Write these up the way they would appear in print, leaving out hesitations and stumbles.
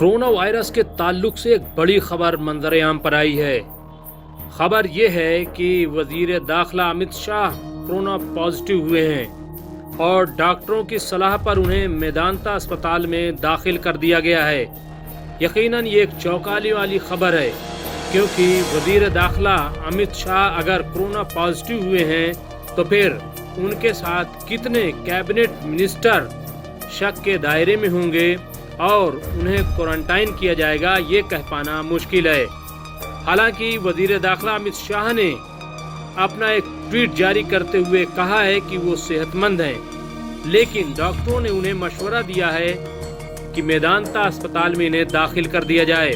Corona virus के ताल्लुक से एक बड़ी खबर मंजर आम पर आई है। खबर ये है कि वजीर दाखिला अमित शाह कोरोना पॉजिटिव हुए हैं और डॉक्टरों की सलाह पर उन्हें मेदांता अस्पताल में दाखिल कर दिया गया है। यकीनन ये एक चौंकाने वाली खबर है, क्योंकि वजीर दाखिला अमित शाह अगर कोरोना पॉजिटिव हुए हैं तो फिर उनके साथ कितने कैबिनेट मिनिस्टर शक के दायरे में होंगे और उन्हें क्वारंटाइन किया जाएगा, ये कह पाना मुश्किल है। हालांकि वजीर दाखिला अमित शाह ने अपना एक ट्वीट जारी करते हुए कहा है कि वो सेहतमंद हैं, लेकिन डॉक्टरों ने उन्हें मशवरा दिया है कि मेदांता अस्पताल में इन्हें दाखिल कर दिया जाए।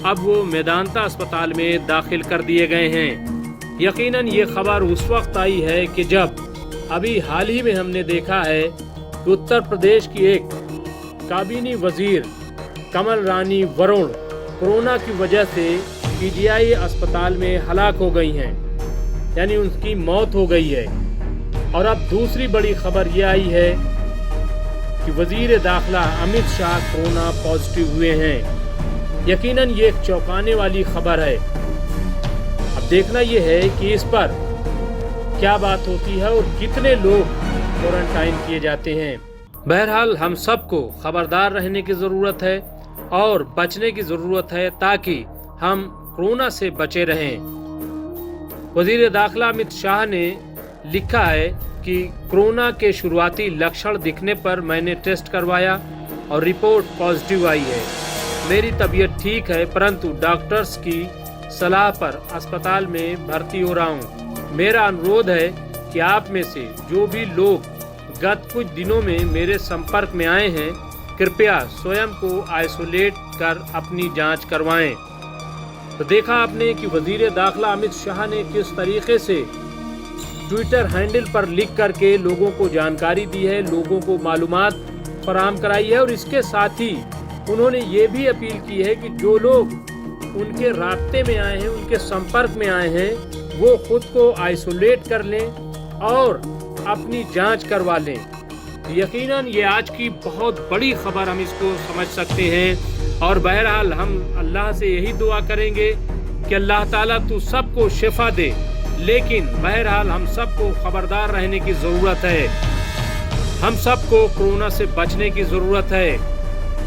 अब वो मेदांता अस्पताल में दाखिल कर दिए गए हैं। यकीनन ये खबर उस वक्त आई है कि जब अभी हाल ही में हमने देखा है कि उत्तर प्रदेश की एक काबीनी वजीर कमल रानी वरुण कोरोना की वजह से पीजीआई अस्पताल में हलाक हो गई हैं, यानी उनकी मौत हो गई है। और अब दूसरी बड़ी खबर यह आई है कि वजीर दाखिला अमित शाह कोरोना पॉजिटिव हुए हैं। यकीनन ये एक चौंकाने वाली खबर है। अब देखना यह है कि इस पर क्या बात होती है और कितने लोग क्वारंटाइन किए जाते हैं। बहरहाल हम सबको खबरदार रहने की ज़रूरत है और बचने की ज़रूरत है, ताकि हम कोरोना से बचे रहें। वज़ीर दाखिला अमित शाह ने लिखा है कि कोरोना के शुरुआती लक्षण दिखने पर मैंने टेस्ट करवाया और रिपोर्ट पॉजिटिव आई है। मेरी तबीयत ठीक है, परंतु डॉक्टर्स की सलाह पर अस्पताल में भर्ती हो रहा हूँ। मेरा अनुरोध है कि आप में से जो भी लोग गत कुछ दिनों में मेरे संपर्क में आए हैं, कृपया स्वयं को आइसोलेट कर अपनी जांच करवाएं। तो देखा आपने कि वजीर दाखिला अमित शाह ने किस तरीके से ट्विटर हैंडल पर लिख करके लोगों को जानकारी दी है, लोगों को मालूमात फराहम कराई है। और इसके साथ ही उन्होंने ये भी अपील की है कि जो लोग उनके रास्ते में आए हैं, उनके संपर्क में आए हैं, वो खुद को आइसोलेट कर लें और अपनी जांच करवा लें। यकीनन ये आज की बहुत बड़ी खबर हम इसको समझ सकते हैं। और बहरहाल हम अल्लाह से यही दुआ करेंगे कि अल्लाह ताला तू सबको शिफा दे, लेकिन बहरहाल हम सबको खबरदार रहने की ज़रूरत है। हम सबको कोरोना से बचने की ज़रूरत है।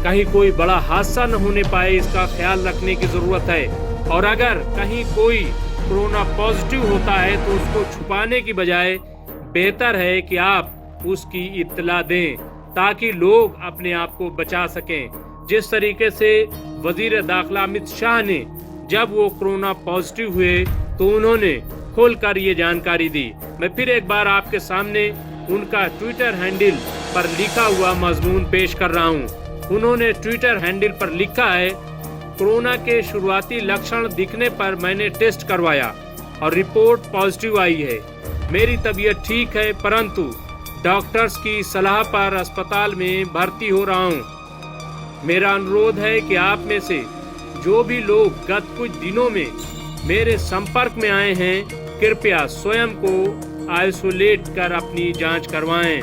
कहीं कोई बड़ा हादसा न होने पाए, इसका ख्याल रखने की ज़रूरत है। और अगर कहीं कोई कोरोना पॉजिटिव होता है तो उसको छुपाने की बजाय बेहतर है कि आप उसकी इत्तला दें, ताकि लोग अपने आप को बचा सकें। जिस तरीके से वजीर दाखिला अमित शाह ने जब वो कोरोना पॉजिटिव हुए तो उन्होंने खोलकर ये जानकारी दी। मैं फिर एक बार आपके सामने उनका ट्विटर हैंडल पर लिखा हुआ मजमून पेश कर रहा हूँ। उन्होंने ट्विटर हैंडल पर लिखा है, कोरोना के शुरुआती लक्षण दिखने पर मैंने टेस्ट करवाया और रिपोर्ट पॉजिटिव आई है। मेरी तबीयत ठीक है, परंतु डॉक्टर्स की सलाह पर अस्पताल में भर्ती हो रहा हूँ। मेरा अनुरोध है कि आप में से जो भी लोग गत कुछ दिनों में मेरे संपर्क में आए हैं, कृपया स्वयं को आइसोलेट कर अपनी जांच करवाएं।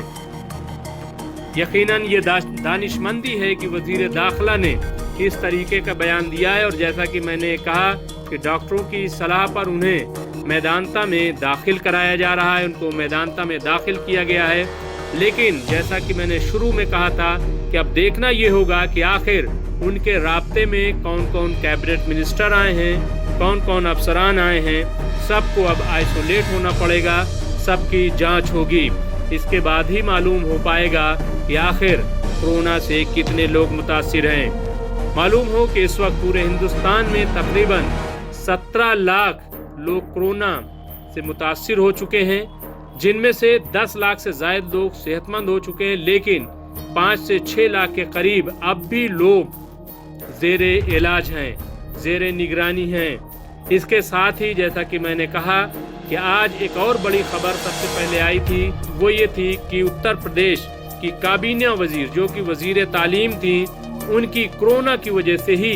यकीनन ये दानिशमंदी है कि वजीर दाखिला ने इस तरीके का बयान दिया है। और जैसा कि मैंने कहा कि डॉक्टरों की सलाह पर उन्हें मेदांता में दाखिल कराया जा रहा है, उनको मेदांता में दाखिल किया गया है। लेकिन जैसा कि मैंने शुरू में कहा था कि अब देखना ये होगा कि आखिर उनके राब्ते में कौन कौन कैबिनेट मिनिस्टर आए हैं, कौन कौन अफसरान आए हैं। सबको अब आइसोलेट होना पड़ेगा, सबकी जांच होगी। इसके बाद ही मालूम हो पाएगा कि आखिर कोरोना से कितने लोग मुतासिर हैं। मालूम हो कि इस वक्त पूरे हिंदुस्तान में तकरीबन 17 लाख लोग कोरोना से मुतासिर हो चुके हैं, जिनमें से 10 लाख से ज़ायद लोग सेहतमंद हो चुके हैं, लेकिन 5 से 6 लाख के करीब अब भी लोग ज़ेरे इलाज हैं, ज़ेरे निगरानी हैं। इसके साथ ही जैसा कि मैंने कहा कि आज एक और बड़ी खबर सबसे पहले आई थी, वो ये थी कि उत्तर प्रदेश की काबीना वजीर जो कि वजीर तालीम थी, उनकी कोरोना की वजह से ही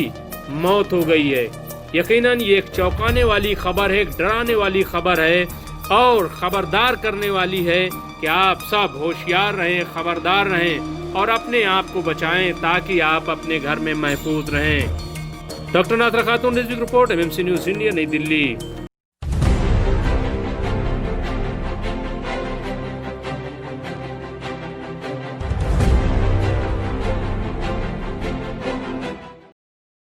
मौत हो गई है। यकीनन ये एक चौंकाने वाली खबर है, एक डराने वाली खबर है और खबरदार करने वाली है कि आप सब होशियार रहें, खबरदार रहें। اور اپنے آپ کو بچائیں تاکہ آپ اپنے گھر میں محفوظ رہیں۔ ڈاکٹر ناطرہ خاتون، news report, MMC news India, نئی دلی۔